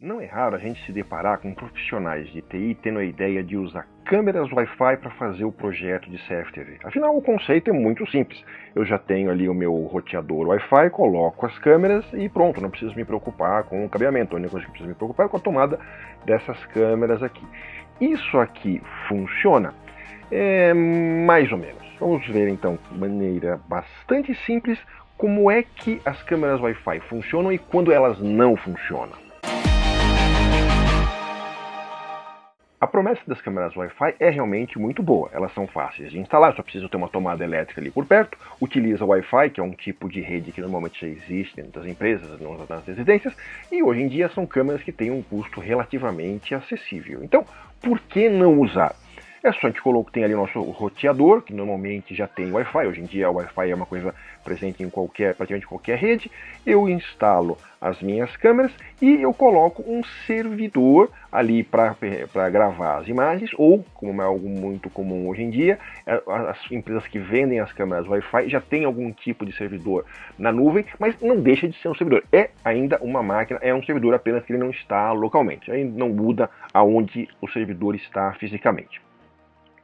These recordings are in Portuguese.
Não é raro a gente se deparar com profissionais de TI tendo a ideia de usar câmeras Wi-Fi para fazer o projeto de CFTV. Afinal, o conceito é muito simples. Eu já tenho ali o meu roteador Wi-Fi, coloco as câmeras e pronto, não preciso me preocupar com o cabeamento. A única coisa que eu preciso me preocupar é com a tomada dessas câmeras aqui. Isso aqui funciona? Mais ou menos. Vamos ver então, de maneira bastante simples, como é que as câmeras Wi-Fi funcionam e quando elas não funcionam. A promessa das câmeras Wi-Fi é realmente muito boa. Elas são fáceis de instalar, só preciso ter uma tomada elétrica ali por perto, utiliza o Wi-Fi, que é um tipo de rede que normalmente já existe nas empresas, nas residências, e hoje em dia são câmeras que têm um custo relativamente acessível. Então, por que não usar? É só a gente colocar, tem ali o nosso roteador, que normalmente já tem Wi-Fi. Hoje em dia o Wi-Fi é uma coisa presente em praticamente qualquer rede. Eu instalo as minhas câmeras e eu coloco um servidor ali para gravar as imagens, ou, como é algo muito comum hoje em dia, as empresas que vendem as câmeras Wi-Fi já tem algum tipo de servidor na nuvem, mas não deixa de ser um servidor. É ainda uma máquina, é um servidor apenas que ele não está localmente. Aí não muda aonde o servidor está fisicamente.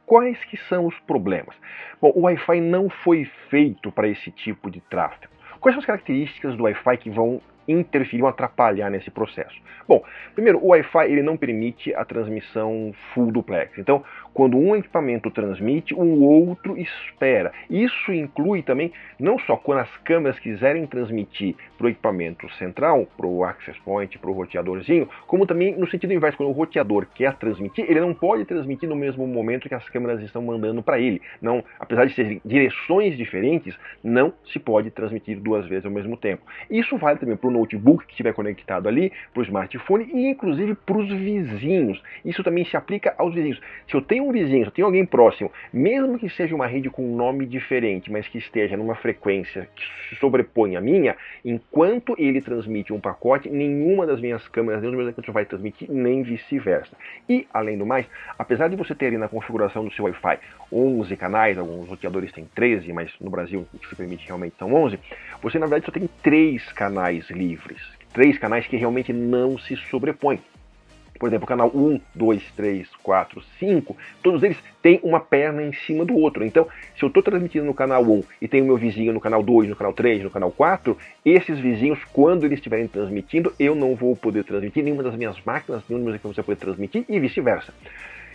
Quais que são os problemas? Bom, o Wi-Fi não foi feito para esse tipo de tráfego. Quais são as características do Wi-Fi que vão interferir ou atrapalhar nesse processo? Bom, primeiro, o Wi-Fi ele não permite a transmissão full duplex. Então, quando um equipamento transmite, o outro espera. Isso inclui também, não só quando as câmeras quiserem transmitir para o equipamento central, para o access point, para o roteadorzinho, como também no sentido inverso, quando o roteador quer transmitir, ele não pode transmitir no mesmo momento que as câmeras estão mandando para ele. Não, apesar de serem direções diferentes, não se pode transmitir duas vezes ao mesmo tempo. Isso vale também para o notebook que estiver conectado ali, para o smartphone e inclusive para os vizinhos. Isso também se aplica aos vizinhos. Se eu tenho um vizinho, se eu tenho alguém próximo, mesmo que seja uma rede com um nome diferente, mas que esteja numa frequência que se sobrepõe à minha, enquanto ele transmite um pacote, nenhuma das minhas câmeras, nenhum dos meus equipamentos vai transmitir, nem vice-versa. E, além do mais, apesar de você ter ali na configuração do seu Wi-Fi 11 canais, alguns roteadores têm 13, mas no Brasil o que se permite realmente são 11, você na verdade só tem 3 canais livres. 3 canais que realmente não se sobrepõem. Por exemplo, o canal 1, 2, 3, 4, 5, todos eles têm uma perna em cima do outro. Então, se eu estou transmitindo no canal 1 e tenho meu vizinho no canal 2, no canal 3, no canal 4, esses vizinhos, quando eles estiverem transmitindo, eu não vou poder transmitir, nenhuma das minhas máquinas, nenhum dos meus equipamentos vai poder transmitir e vice-versa.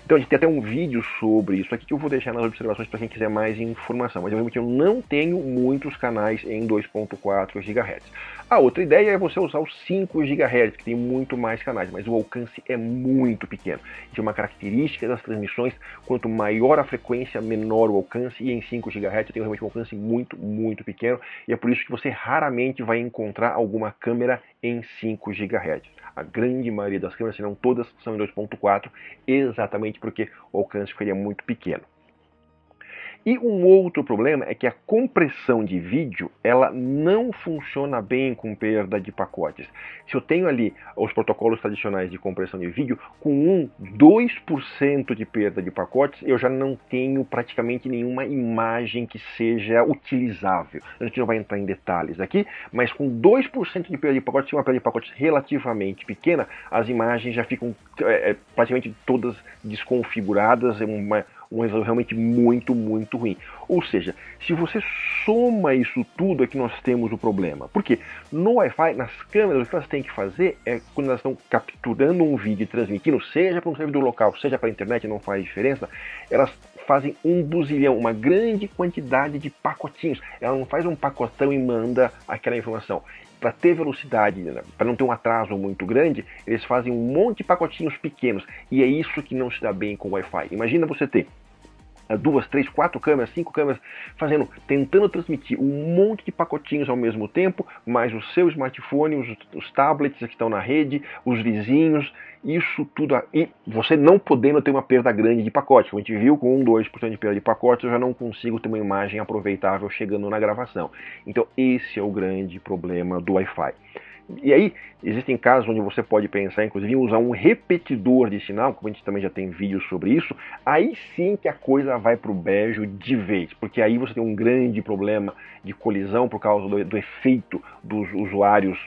Então a gente tem até um vídeo sobre isso aqui que eu vou deixar nas observações para quem quiser mais informação. Mas eu não tenho muitos canais em 2.4 GHz. A outra ideia é você usar os 5 GHz, que tem muito mais canais, mas o alcance é muito pequeno. Isso é uma característica das transmissões, quanto maior a frequência, menor o alcance, e em 5 GHz eu tenho realmente um alcance muito, muito pequeno, e é por isso que você raramente vai encontrar alguma câmera em 5 GHz. A grande maioria das câmeras, se não todas, são em 2.4, exatamente porque o alcance ficaria muito pequeno. E um outro problema é que a compressão de vídeo ela não funciona bem com perda de pacotes. Se eu tenho ali os protocolos tradicionais de compressão de vídeo, com 2% de perda de pacotes, eu já não tenho praticamente nenhuma imagem que seja utilizável. A gente não vai entrar em detalhes aqui, mas com 2% de perda de pacotes, uma perda de pacotes relativamente pequena, as imagens já ficam praticamente todas desconfiguradas, um resultado realmente muito, muito ruim. Ou seja, se você soma isso tudo, é que nós temos o problema. Porque no Wi-Fi, nas câmeras, o que elas têm que fazer é, quando elas estão capturando um vídeo e transmitindo, seja para um servidor local, seja para a internet, não faz diferença, elas fazem um buzilhão, uma grande quantidade de pacotinhos. Ela não faz um pacotão e manda aquela informação. Para ter velocidade, né, para não ter um atraso muito grande, eles fazem um monte de pacotinhos pequenos. E é isso que não se dá bem com o Wi-Fi. Imagina você ter 2, 3, 4 câmeras, 5 câmeras, tentando transmitir um monte de pacotinhos ao mesmo tempo, mais o seu smartphone, os tablets que estão na rede, os vizinhos, isso tudo, e você não podendo ter uma perda grande de pacote. Como a gente viu, com 2% de perda de pacote, eu já não consigo ter uma imagem aproveitável chegando na gravação. Então esse é o grande problema do Wi-Fi. E aí, existem casos onde você pode pensar, inclusive, em usar um repetidor de sinal, como a gente também já tem vídeos sobre isso, aí sim que a coisa vai para o brejo de vez, porque aí você tem um grande problema de colisão por causa do efeito dos usuários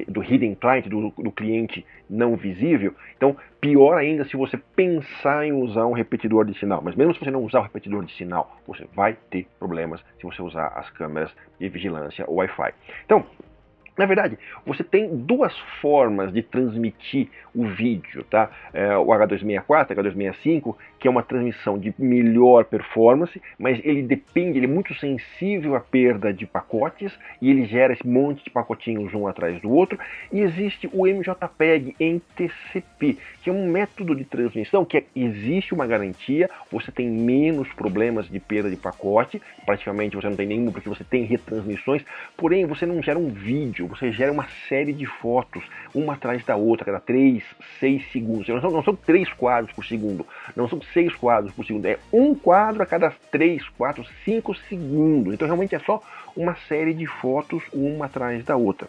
do hidden client, do cliente não visível. Então, pior ainda se você pensar em usar um repetidor de sinal. Mas mesmo se você não usar o repetidor de sinal, você vai ter problemas se você usar as câmeras de vigilância Wi-Fi. Então, na verdade, você tem duas formas de transmitir o vídeo, tá? O H264, H265, que é uma transmissão de melhor performance, mas ele é muito sensível à perda de pacotes e ele gera esse monte de pacotinhos um atrás do outro. E existe o MJPEG em TCP, que é um método de transmissão que existe uma garantia, você tem menos problemas de perda de pacote, praticamente você não tem nenhum porque você tem retransmissões, porém você não gera um vídeo, você gera uma série de fotos, uma atrás da outra, cada 3, 6 segundos. Não são 3 quadros por segundo, não são 6 quadros por segundo, é um quadro a cada 3, 4, 5 segundos. Então realmente é só uma série de fotos, uma atrás da outra.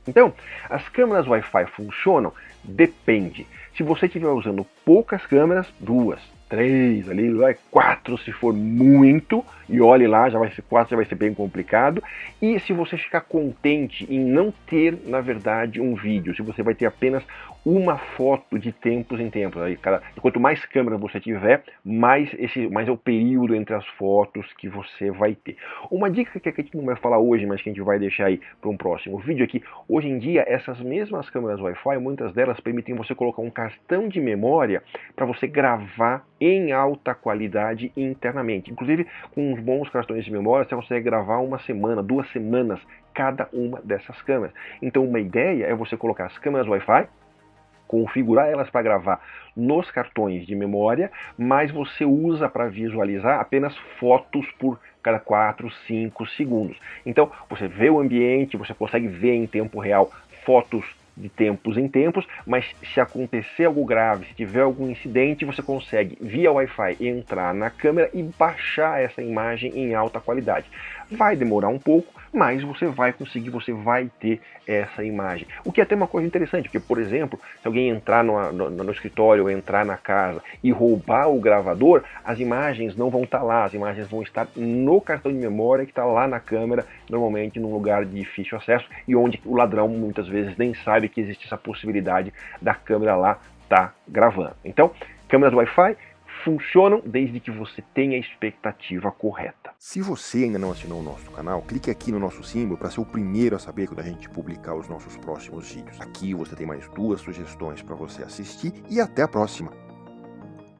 Então, as câmeras Wi-Fi funcionam? Depende. Se você estiver usando poucas câmeras, 2, 3, ali, 4 se for muito, e olhe lá, 4 já vai ser bem complicado. E se você ficar contente em não ter, na verdade, um vídeo, se você vai ter apenas uma foto de tempos em tempos, aí, quanto mais câmeras você tiver, mais é o período entre as fotos que você vai ter. Uma dica que a gente não vai falar hoje, mas que a gente vai deixar aí para um próximo vídeo, é que hoje em dia essas mesmas câmeras Wi-Fi, muitas delas permitem você colocar um cartão de memória para você gravar em alta qualidade internamente. Inclusive, com uns bons cartões de memória, você consegue gravar 1 semana, 2 semanas cada uma dessas câmeras. Então, uma ideia é você colocar as câmeras Wi-Fi, configurar elas para gravar nos cartões de memória, mas você usa para visualizar apenas fotos por cada 4, 5 segundos. Então, você vê o ambiente, você consegue ver em tempo real fotos de tempos em tempos, mas se acontecer algo grave, se tiver algum incidente, você consegue via Wi-Fi entrar na câmera e baixar essa imagem em alta qualidade. Vai demorar um pouco, mas você vai conseguir, você vai ter essa imagem. O que é até uma coisa interessante, porque, por exemplo, se alguém entrar no escritório ou entrar na casa e roubar o gravador, as imagens não vão estar lá, as imagens vão estar no cartão de memória que está lá na câmera, normalmente num lugar de difícil acesso e onde o ladrão muitas vezes nem sabe que existe essa possibilidade da câmera lá estar gravando. Então, câmeras Wi-Fi funcionam desde que você tenha a expectativa correta. Se você ainda não assinou o nosso canal, clique aqui no nosso símbolo para ser o primeiro a saber quando a gente publicar os nossos próximos vídeos. Aqui você tem mais 2 sugestões para você assistir e até a próxima!